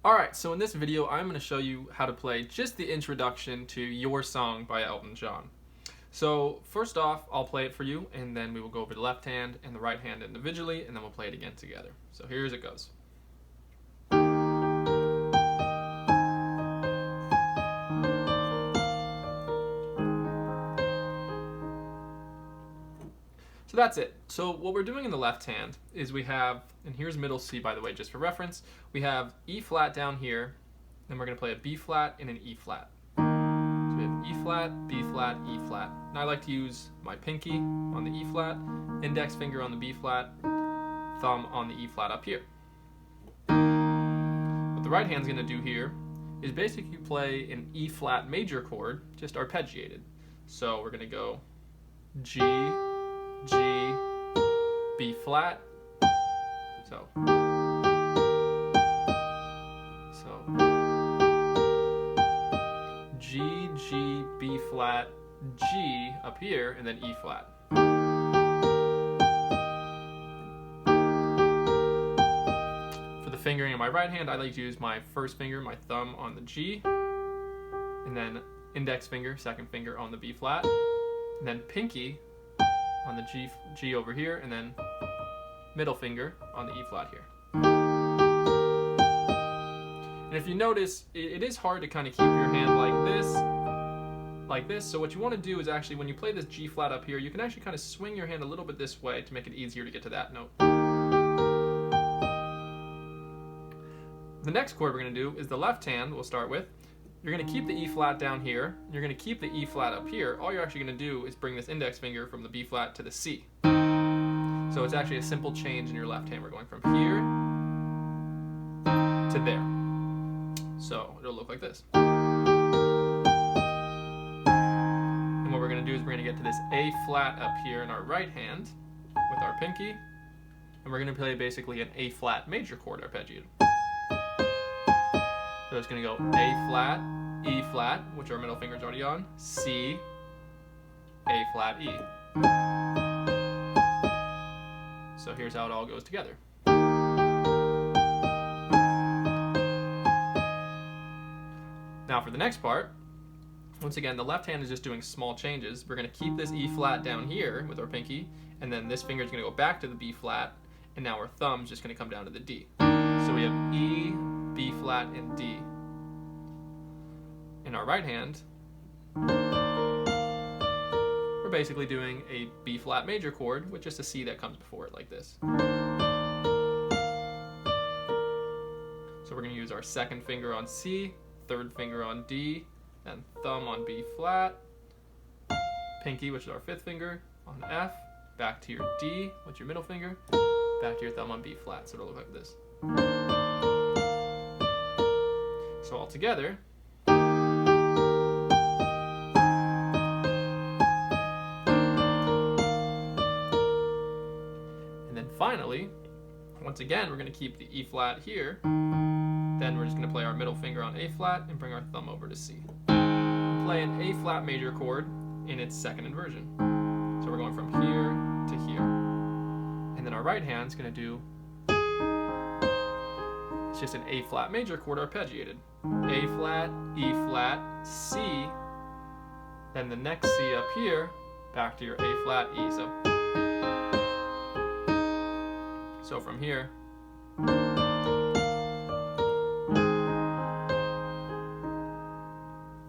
Alright, so in this video I'm going to show you how to play just the introduction to Your Song by Elton John. So first off, I'll play it for you, and then we will go over the left hand and the right hand individually, and then we'll play it again together. So here's it goes. So that's it. So what we're doing in the left hand is we have, and here's middle C by the way, just for reference, we have E flat down here, then we're going to play a B flat and an E flat. So we have E flat, B flat, E flat. And I like to use my pinky on the E flat, index finger on the B flat, thumb on the E flat up here. What the right hand's going to do here is basically play an E flat major chord, just arpeggiated. So we're going to go G, G, B flat, so G, G, B flat, G up here, and then E flat. For the fingering on my right hand, I like to use my first finger, my thumb on the G, and then index finger, second finger on the B flat, and then pinky on the G over here, and then middle finger on the E flat here. And if you notice, it is hard to kind of keep your hand like this. So what you want to do is actually, when you play this G flat up here, you can actually kind of swing your hand a little bit this way to make it easier to get to that note. The next chord we're going to do is the left hand we'll start with. You're going to keep the E flat down here, and you're going to keep the E flat up here. All you're actually going to do is bring this index finger from the B flat to the C. So it's actually a simple change in your left hand. We're going from here to there. So it'll look like this. And what we're going to do is we're going to get to this A flat up here in our right hand with our pinky, and we're going to play basically an A flat major chord arpeggiated. So it's going to go A flat, E flat, which our middle finger's already on, C, A flat, E. So here's how it all goes together. Now for the next part, once again, the left hand is just doing small changes. We're going to keep this E flat down here with our pinky, and then this finger is going to go back to the B flat, and now our thumb's just going to come down to the D. So we have E, B flat, and D. In our right hand, we're basically doing a B flat major chord with just a C that comes before it like this. So we're going to use our second finger on C, third finger on D, and thumb on B flat, pinky, which is our fifth finger, on F, back to your D, what's your middle finger, back to your thumb on B flat. So it'll look like this. So all together, and then finally, once again, we're going to keep the E flat here. Then we're just going to play our middle finger on A flat and bring our thumb over to C. Play an A flat major chord in its second inversion. So we're going from here to here. And then our right hand's going to do, it's just an A flat major chord arpeggiated. A flat, E flat, C, then the next C up here, back to your A flat, E. So from here,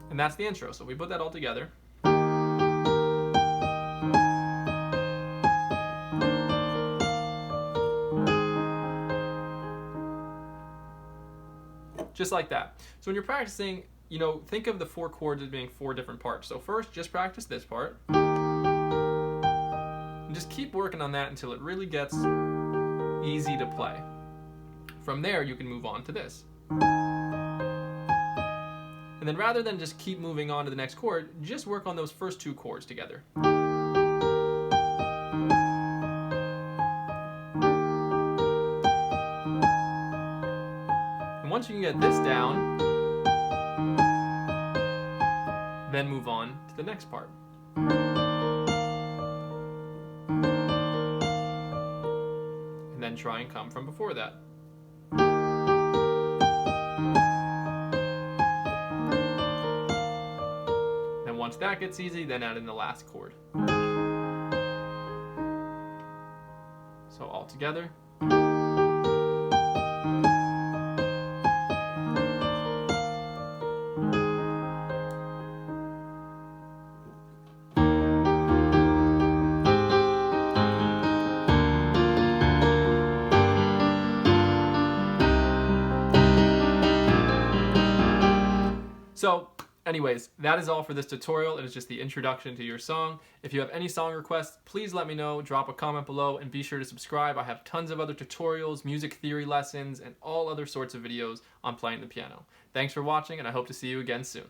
and that's the intro. So we put that all together. Just like that. So when you're practicing, think of the four chords as being four different parts. So first, just practice this part. And just keep working on that until it really gets easy to play. From there, you can move on to this. And then rather than just keep moving on to the next chord, just work on those first two chords together. And once you can get this down, then move on to the next part. And then try and come from before that. once that gets easy, then add in the last chord. So all together. So anyways, that is all for this tutorial. It is just the introduction to your song. If you have any song requests, please let me know. Drop a comment below and be sure to subscribe. I have tons of other tutorials, music theory lessons, and all other sorts of videos on playing the piano. Thanks for watching, and I hope to see you again soon.